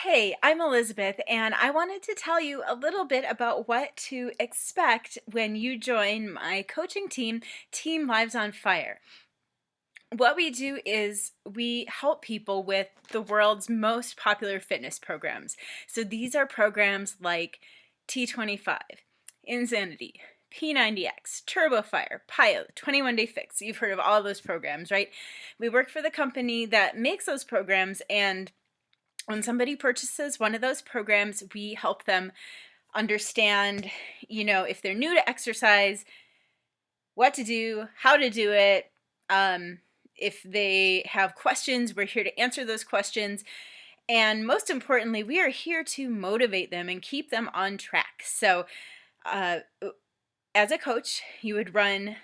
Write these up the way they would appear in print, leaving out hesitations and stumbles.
Hey, I'm Elizabeth, and I wanted to tell you a little bit about what to expect when you join my coaching team, Team Lives on Fire. What we do is we help people with the world's most popular fitness programs. So these are programs like T25, Insanity, P90X, Turbo Fire, Pilot, 21 Day Fix. You've heard of all those programs, right? We work for the company that makes those programs, and when somebody purchases one of those programs, we help them understand, if they're new to exercise, what to do, how to do it. If they have questions, we're here to answer those questions. And most importantly, we are here to motivate them and keep them on track. So, uh, as a coach, you would run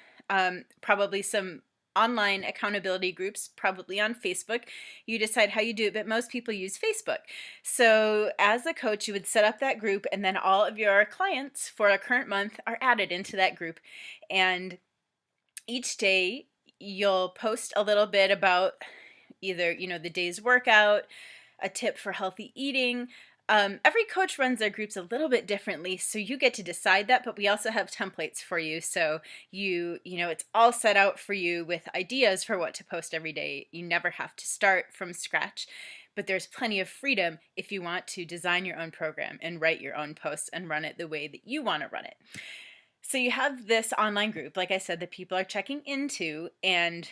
probably some online accountability groups, probably on Facebook. You decide how you do it, but most people use Facebook. So as a coach, you would set up that group, and then all of your clients for a current month are added into that group. And each day you'll post a little bit about either, the day's workout, a tip for healthy eating. Every coach runs their groups a little bit differently, so you get to decide that, but we also have templates for you. So it's all set out for you with ideas for what to post every day. You never have to start from scratch, but there's plenty of freedom if you want to design your own program and write your own posts and run it the way that you want to run it. So you have this online group, like I said, that people are checking into, and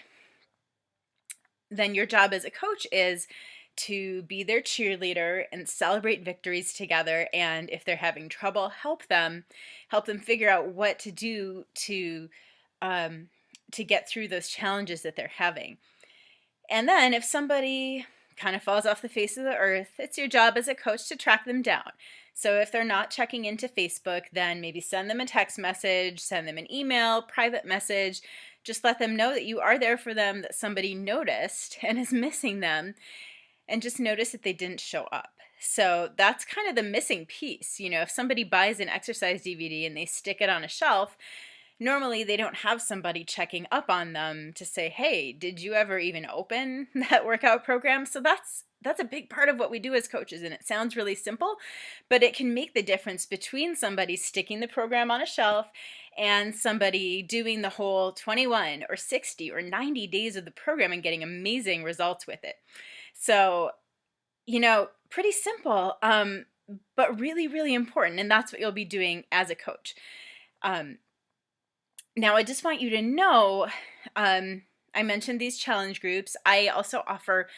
then your job as a coach is to be their cheerleader and celebrate victories together. And if they're having trouble, help them figure out what to do to get through those challenges that they're having. And then if somebody kind of falls off the face of the earth, it's your job as a coach to track them down. So if they're not checking into Facebook, then maybe send them a text message, send them an email, private message. Just let them know that you are there for them, that somebody noticed and is missing them, and just notice that they didn't show up. So that's kind of the missing piece. If somebody buys an exercise DVD and they stick it on a shelf, normally they don't have somebody checking up on them to say, hey, did you ever even open that workout program? So that's a big part of what we do as coaches, and it sounds really simple, but it can make the difference between somebody sticking the program on a shelf and somebody doing the whole 21 or 60 or 90 days of the program and getting amazing results with it. So, pretty simple, but really, really important, and that's what you'll be doing as a coach. Now, I just want you to know, I mentioned these challenge groups. I also offer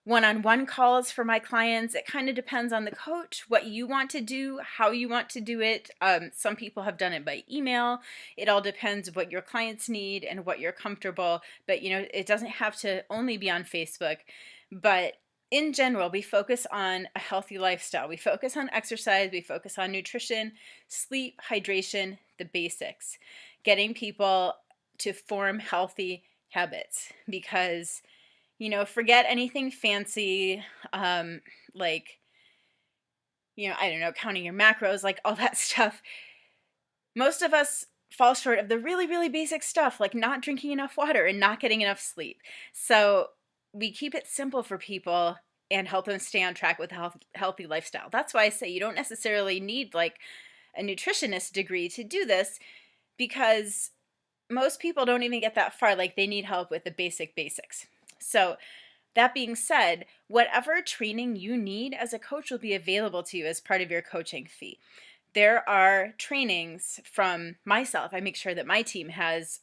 one-on-one calls for my clients. It kind of depends on the coach, what you want to do, how you want to do it. Some people have done it by email. It all depends what your clients need and what you're comfortable. But, it doesn't have to only be on Facebook. But in general, we focus on a healthy lifestyle. We focus on exercise. We focus on nutrition, sleep, hydration, the basics. Getting people to form healthy habits, because forget anything fancy, like, I don't know, counting your macros, like all that stuff. Most of us fall short of the really, really basic stuff, like not drinking enough water and not getting enough sleep. So we keep it simple for people and help them stay on track with a healthy lifestyle. That's why I say you don't necessarily need like a nutritionist degree to do this, because most people don't even get that far. Like, they need help with the basics. So that being said, whatever training you need as a coach will be available to you as part of your coaching fee. There are trainings from myself. I make sure that my team has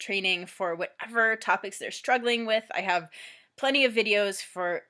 training for whatever topics they're struggling with. I have plenty of videos for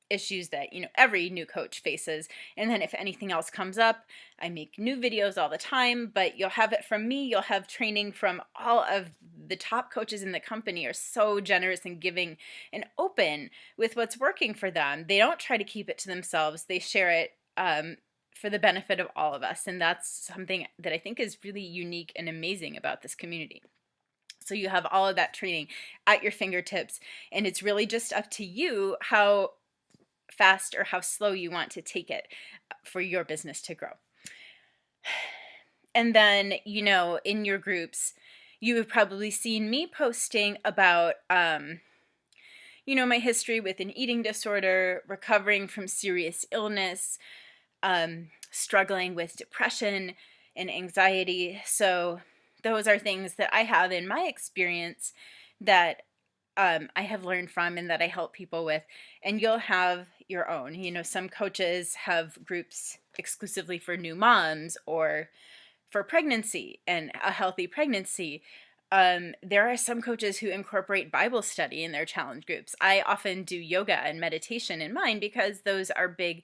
issues that every new coach faces. And then if anything else comes up, I make new videos all the time. But you'll have it from me. You'll have training from all of the top coaches in the company. Are so generous and giving and open with what's working for them. They don't try to keep it to themselves. They share it for the benefit of all of us. And that's something that I think is really unique and amazing about this community. So you have all of that training at your fingertips, and it's really just up to you how fast or how slow you want to take it for your business to grow. And then, in your groups, you have probably seen me posting about, my history with an eating disorder, recovering from serious illness, struggling with depression and anxiety. So those are things that I have in my experience that I have learned from and that I help people with. And you'll have your own. Some coaches have groups exclusively for new moms or for pregnancy and a healthy pregnancy. There are some coaches who incorporate Bible study in their challenge groups. I often do yoga and meditation in mine because those are big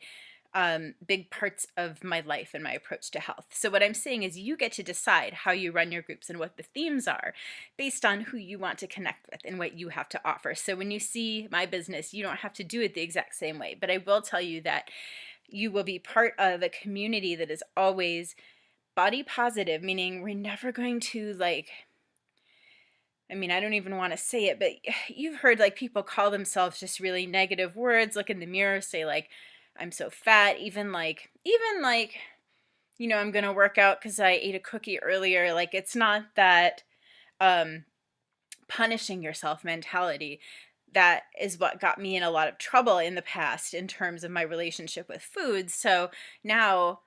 parts of my life and my approach to health. So what I'm saying is you get to decide how you run your groups and what the themes are based on who you want to connect with and what you have to offer. So when you see my business, you don't have to do it the exact same way, but I will tell you that you will be part of a community that is always body positive, meaning we're never going to I don't even want to say it, but you've heard people call themselves just really negative words, look in the mirror, say I'm so fat, even I'm going to work out because I ate a cookie earlier. It's not that punishing yourself mentality. That is what got me in a lot of trouble in the past in terms of my relationship with food. So now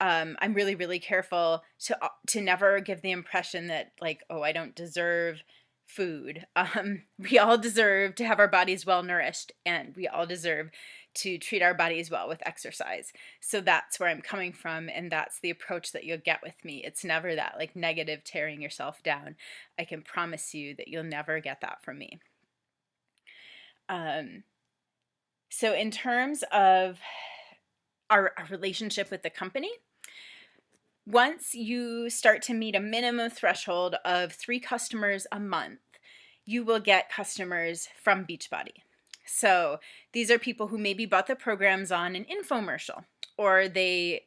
I'm really, really careful to never give the impression that I don't deserve food. We all deserve to have our bodies well nourished, and we all deserve to treat our bodies well with exercise. So that's where I'm coming from, and that's the approach that you'll get with me. It's never that negative tearing yourself down. I can promise you that you'll never get that from me. So in terms of our relationship with the company, once you start to meet a minimum threshold of 3 customers a month, you will get customers from Beachbody. So these are people who maybe bought the programs on an infomercial, or they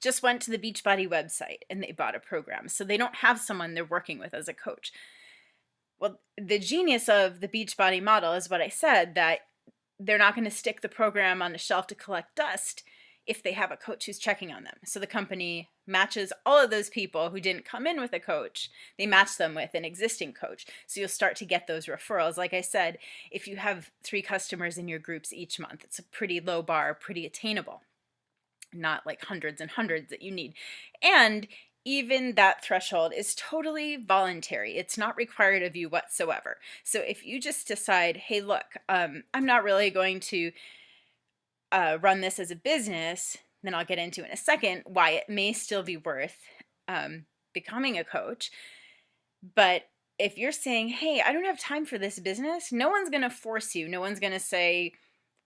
just went to the Beachbody website and they bought a program. So they don't have someone they're working with as a coach. Well, the genius of the Beachbody model is what I said, that they're not going to stick the program on the shelf to collect dust if they have a coach who's checking on them. So the company matches all of those people who didn't come in with a coach. They match them with an existing coach. So you'll start to get those referrals. Like I said, if you have 3 customers in your groups each month, it's a pretty low bar, pretty attainable, not hundreds and hundreds that you need. And even that threshold is totally voluntary. It's not required of you whatsoever. So if you just decide, hey, look, I'm not really going to run this as a business, then I'll get into in a second why it may still be worth becoming a coach. But if you're saying, hey, I don't have time for this business, no one's going to force you. No one's going to say,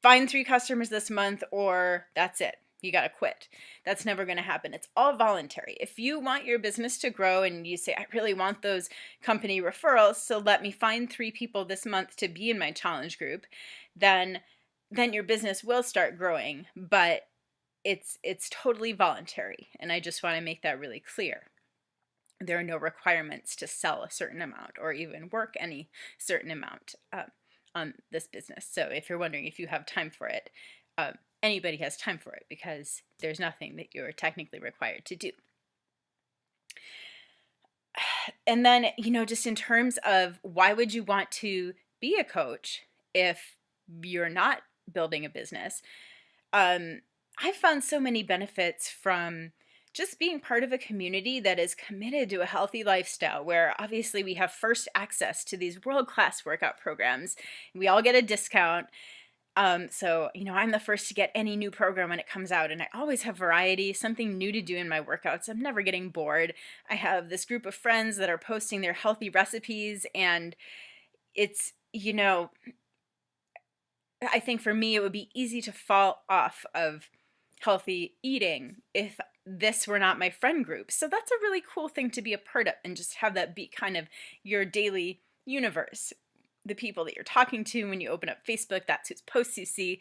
find 3 customers this month or that's it. You got to quit. That's never going to happen. It's all voluntary. If you want your business to grow and you say, I really want those company referrals, so let me find 3 people this month to be in my challenge group, then your business will start growing, but it's totally voluntary. And I just want to make that really clear. There are no requirements to sell a certain amount or even work any certain amount on this business. So if you're wondering if you have time for it, anybody has time for it because there's nothing that you're technically required to do. And then, just in terms of why would you want to be a coach if you're not building a business? I've found so many benefits from just being part of a community that is committed to a healthy lifestyle, where obviously we have first access to these world-class workout programs. We all get a discount. So, I'm the first to get any new program when it comes out, and I always have variety, something new to do in my workouts. I'm never getting bored. I have this group of friends that are posting their healthy recipes, and it's, I think for me, it would be easy to fall off of healthy eating if this were not my friend group. So that's a really cool thing to be a part of and just have that be kind of your daily universe. The people that you're talking to when you open up Facebook, that's whose posts you see.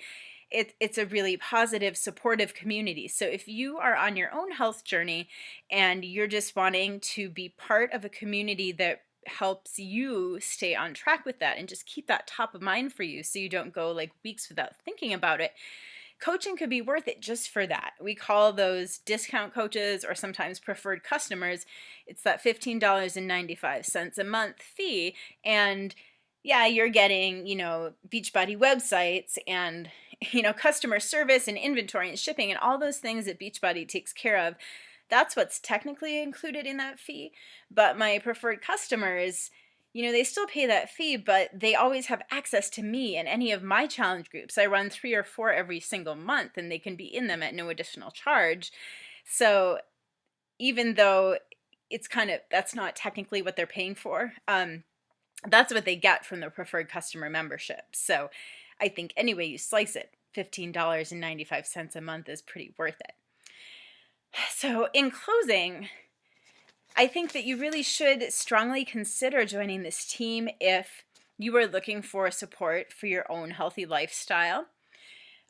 It's a really positive, supportive community. So if you are on your own health journey and you're just wanting to be part of a community that helps you stay on track with that and just keep that top of mind for you so you don't go weeks without thinking about it, coaching could be worth it just for that. We call those discount coaches or sometimes preferred customers. It's that $15.95 a month fee. And yeah, you're getting, Beachbody websites and, customer service and inventory and shipping and all those things that Beachbody takes care of. That's what's technically included in that fee. But my preferred customers, they still pay that fee, but they always have access to me and any of my challenge groups. I run 3 or 4 every single month, and they can be in them at no additional charge. So even though that's not technically what they're paying for, that's what they get from the preferred customer membership. So I think any way you slice it, $15.95 a month is pretty worth it. So in closing, I think that you really should strongly consider joining this team if you are looking for support for your own healthy lifestyle.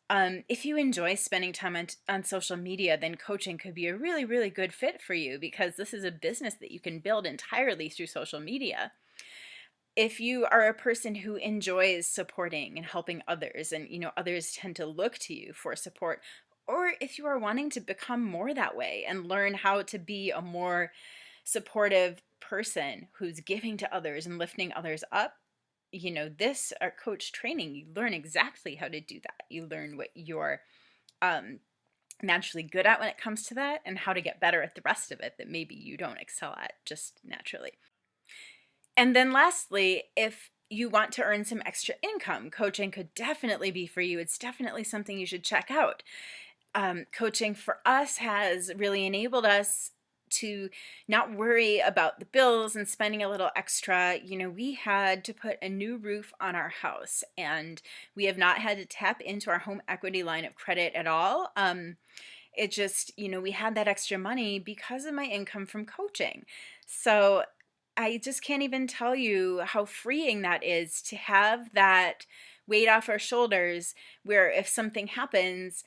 If you enjoy spending time on social media, then coaching could be a really, really good fit for you, because this is a business that you can build entirely through social media. If you are a person who enjoys supporting and helping others, and others tend to look to you for support, or if you are wanting to become more that way and learn how to be a more supportive person who's giving to others and lifting others up, this coach training, you learn exactly how to do that. You learn what you're naturally good at when it comes to that, and how to get better at the rest of it that maybe you don't excel at just naturally. And then lastly, if you want to earn some extra income, coaching could definitely be for you. It's definitely something you should check out. Coaching for us has really enabled us to not worry about the bills and spending a little extra. We had to put a new roof on our house, and we have not had to tap into our home equity line of credit at all. It just, we had that extra money because of my income from coaching. So I just can't even tell you how freeing that is, to have that weight off our shoulders, where if something happens,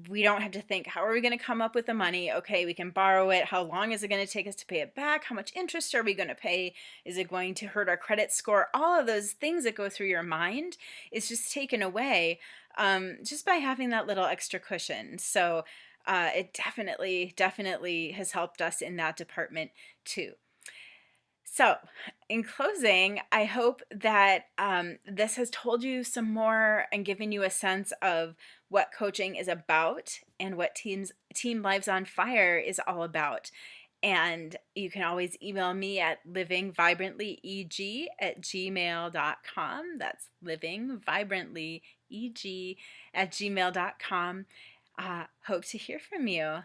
we don't have to think, how are we going to come up with the money? Okay, we can borrow it. How long is it going to take us to pay it back? How much interest are we going to pay? Is it going to hurt our credit score? All of those things that go through your mind is just taken away just by having that little extra cushion. So it definitely has helped us in that department too. So, in closing, I hope that this has told you some more and given you a sense of what coaching is about and what Team Lives on Fire is all about. And you can always email me at livingvibrantlyeg@gmail.com. That's livingvibrantlyeg@gmail.com. Hope to hear from you.